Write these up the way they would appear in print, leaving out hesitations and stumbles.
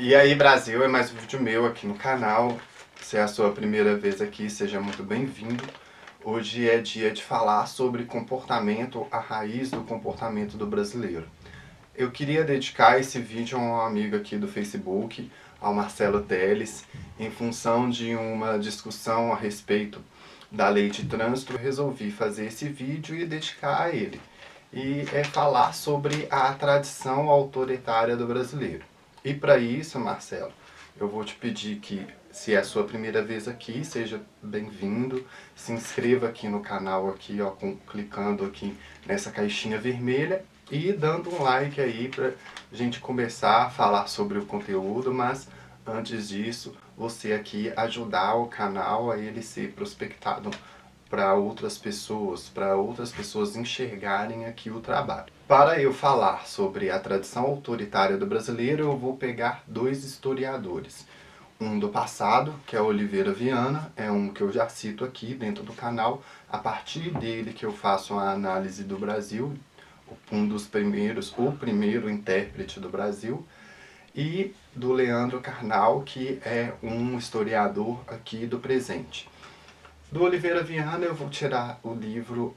E aí, Brasil, é mais um vídeo meu aqui no canal. Se é a sua primeira vez aqui, seja muito bem-vindo. Hoje é dia de falar sobre comportamento, a raiz do comportamento do brasileiro. Eu queria dedicar esse vídeo a um amigo aqui do Facebook, ao Marcelo Teles, em função de uma discussão a respeito da lei de trânsito. Eu resolvi fazer esse vídeo e dedicar a ele. E é falar sobre a tradição autoritária do brasileiro. E para isso, Marcelo, eu vou te pedir que, se é a sua primeira vez aqui, seja bem-vindo. Se inscreva aqui no canal, aqui, ó, clicando aqui nessa caixinha vermelha e dando um like aí para a gente começar a falar sobre o conteúdo, mas antes disso, você aqui ajudar o canal a ele ser prospectado para outras pessoas enxergarem aqui o trabalho. Para eu falar sobre a tradição autoritária do brasileiro, eu vou pegar dois historiadores. Um do passado, que é Oliveira Viana, é um que eu já cito aqui dentro do canal. A partir dele que eu faço a análise do Brasil, um dos primeiros, o primeiro intérprete do Brasil. E do Leandro Carnal, que é um historiador aqui do presente. Do Oliveira Viana eu vou tirar o livro,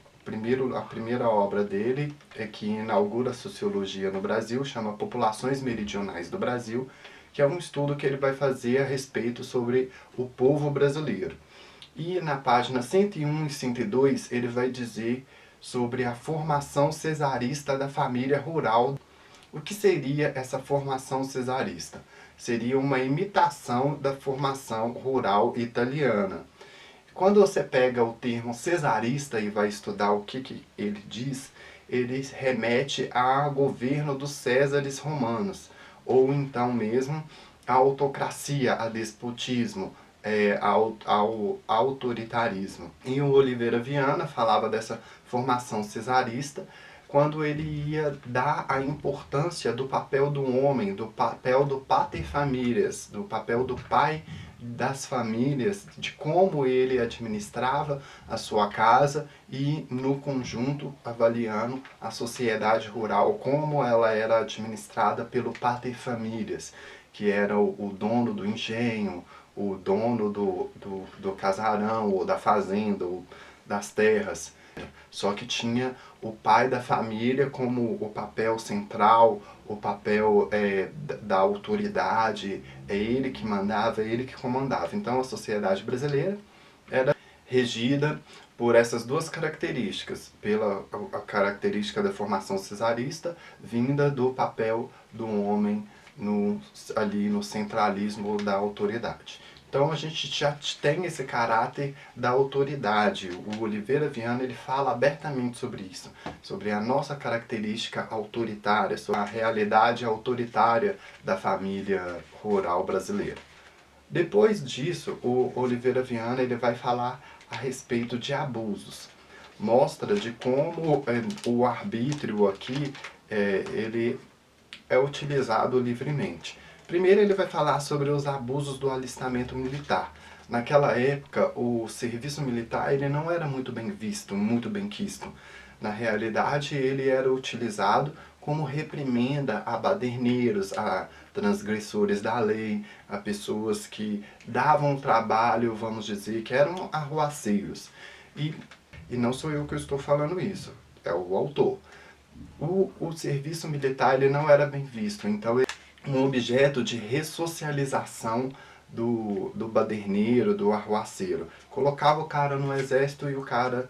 a primeira obra dele, que inaugura a sociologia no Brasil, chama Populações Meridionais do Brasil, que é um estudo que ele vai fazer a respeito sobre o povo brasileiro. E na página 101 e 102 ele vai dizer sobre a formação cesarista da família rural. O que seria essa formação cesarista? Seria uma imitação da formação rural italiana. Quando você pega o termo cesarista e vai estudar o que ele diz, ele remete a governo dos Césares romanos, ou então mesmo a autocracia, a despotismo, ao autoritarismo. E o Oliveira Viana falava dessa formação cesarista quando ele ia dar a importância do papel do homem, do papel do pater familias, do papel do pai das famílias, de como ele administrava a sua casa e, no conjunto, avaliando a sociedade rural, como ela era administrada pelo pater familias, que era o dono do engenho, o dono do casarão, ou da fazenda, ou das terras. Só que tinha o pai da família como o papel central, o papel da autoridade, é ele que mandava, é ele que comandava. Então a sociedade brasileira era regida por essas duas características, pela a característica da formação cesarista, vinda do papel do homem ali no centralismo da autoridade. Então a gente já tem esse caráter da autoridade. O Oliveira Viana ele fala abertamente sobre isso, sobre a nossa característica autoritária, sobre a realidade autoritária da família rural brasileira. Depois disso, o Oliveira Viana ele vai falar a respeito de abusos. Mostra de como o arbítrio aqui ele é utilizado livremente. Primeiro ele vai falar sobre os abusos do alistamento militar. Naquela época, o serviço militar ele não era muito bem visto, muito bem quisto. Na realidade, ele era utilizado como reprimenda a baderneiros, a transgressores da lei, a pessoas que davam trabalho, vamos dizer, que eram arruaceiros. E não sou eu que estou falando isso, é o autor. O serviço militar ele não era bem visto, então ele era um objeto de ressocialização do baderneiro, do arruaceiro. Colocava o cara no exército e o cara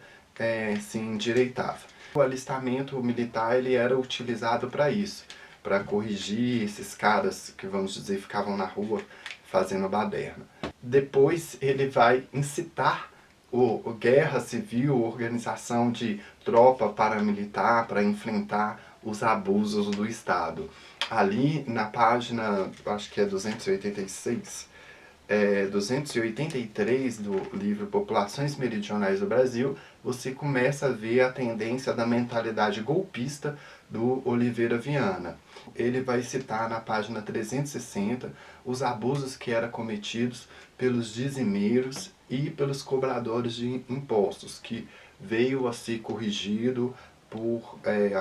se endireitava. O alistamento militar ele era utilizado para isso, para corrigir esses caras que, vamos dizer, ficavam na rua fazendo baderna. Depois ele vai incitar guerra civil, organização de tropa paramilitar para enfrentar os abusos do Estado. Ali na página, acho que é 286, 283 do livro Populações Meridionais do Brasil, você começa a ver a tendência da mentalidade golpista do Oliveira Viana. Ele vai citar na página 360 os abusos que eram cometidos pelos dizimeiros e pelos cobradores de impostos, que veio a ser corrigido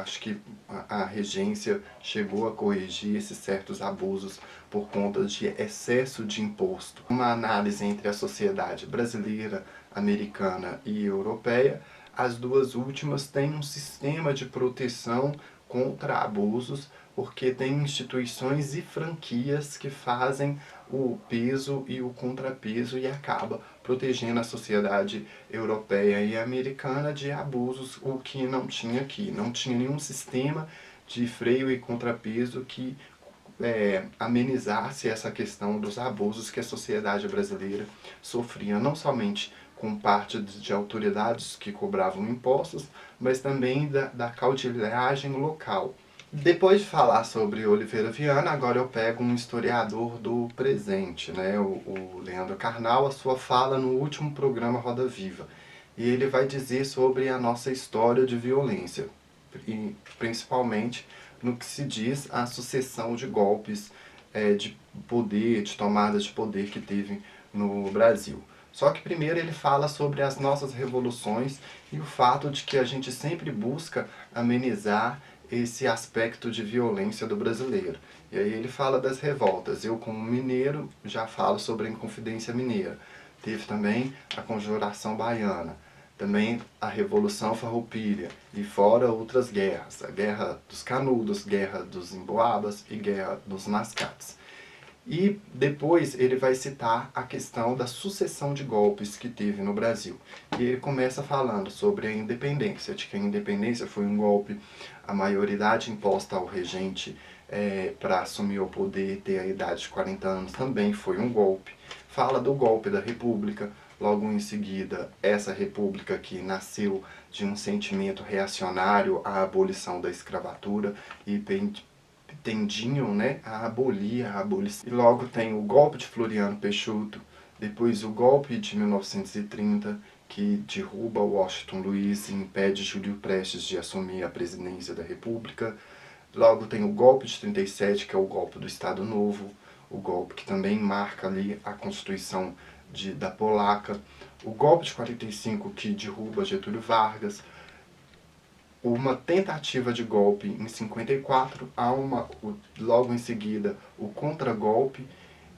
acho que a regência chegou a corrigir esses certos abusos por conta de excesso de imposto. Uma análise entre a sociedade brasileira, americana e europeia, as duas últimas têm um sistema de proteção contra abusos, porque tem instituições e franquias que fazem o peso e o contrapeso e acaba protegendo a sociedade europeia e americana de abusos, o que não tinha aqui. Não tinha nenhum sistema de freio e contrapeso que amenizasse essa questão dos abusos que a sociedade brasileira sofria, não somente com parte de autoridades que cobravam impostos, mas também da caudilhagem local. Depois de falar sobre Oliveira Viana, agora eu pego um historiador do presente, né? o Leandro Carnal, a sua fala no último programa Roda Viva. E ele vai dizer sobre a nossa história de violência, e principalmente no que se diz a sucessão de golpes de poder, de tomada de poder que teve no Brasil. Só que primeiro ele fala sobre as nossas revoluções e o fato de que a gente sempre busca amenizar esse aspecto de violência do brasileiro. E aí ele fala das revoltas. Eu, como mineiro, já falo sobre a Inconfidência Mineira. Teve também a Conjuração Baiana, também a Revolução Farroupilha, e fora outras guerras, a Guerra dos Canudos, Guerra dos Emboabas e Guerra dos Mascates. E depois ele vai citar a questão da sucessão de golpes que teve no Brasil. E ele começa falando sobre a independência, de que a independência foi um golpe, a maioridade imposta ao regente para assumir o poder e ter a idade de 40 anos também foi um golpe. Fala do golpe da República, logo em seguida essa República que nasceu de um sentimento reacionário à abolição da escravatura e tendiam, né, a abolir a abolição. E logo tem o golpe de Floriano Peixoto, depois o golpe de 1930, que derruba Washington Luiz e impede Júlio Prestes de assumir a presidência da República. Logo tem o golpe de 37, que é o golpe do Estado Novo, o golpe que também marca ali a Constituição da Polaca. O golpe de 45, que derruba Getúlio Vargas. Uma tentativa de golpe em 54, logo em seguida o contragolpe,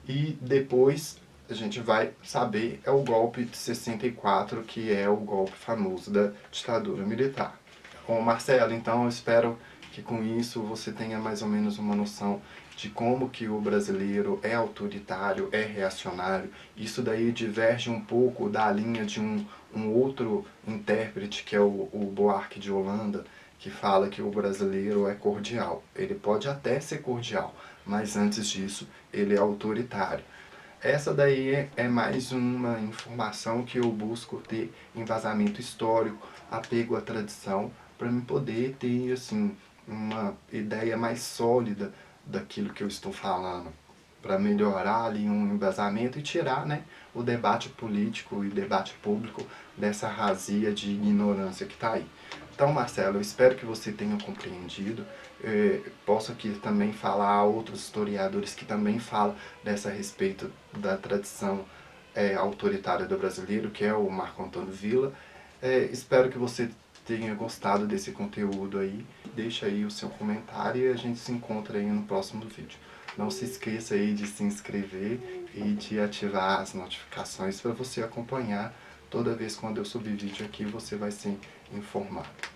e depois a gente vai saber é o golpe de 64, que é o golpe famoso da ditadura militar. Bom, Marcelo, então eu espero que com isso você tenha mais ou menos uma noção de como que o brasileiro é autoritário, é reacionário. Isso daí diverge um pouco da linha de um outro intérprete, que é o Buarque de Holanda, que fala que o brasileiro é cordial. Ele pode até ser cordial, mas antes disso ele é autoritário. Essa daí é mais uma informação que eu busco ter embasamento histórico, apego à tradição, para me poder ter assim uma ideia mais sólida daquilo que eu estou falando, para melhorar ali um embasamento e tirar, né, o debate político e debate público dessa razia de ignorância que está aí. Então, Marcelo, eu espero que você tenha compreendido. Posso aqui também falar a outros historiadores que também falam dessa respeito da tradição autoritária do brasileiro, que é o Marco Antônio Villa. Espero que você tenha gostado desse conteúdo aí. Deixa aí o seu comentário e a gente se encontra aí no próximo vídeo. Não se esqueça aí de se inscrever e de ativar as notificações para você acompanhar toda vez quando eu subir vídeo aqui, você vai ser informado.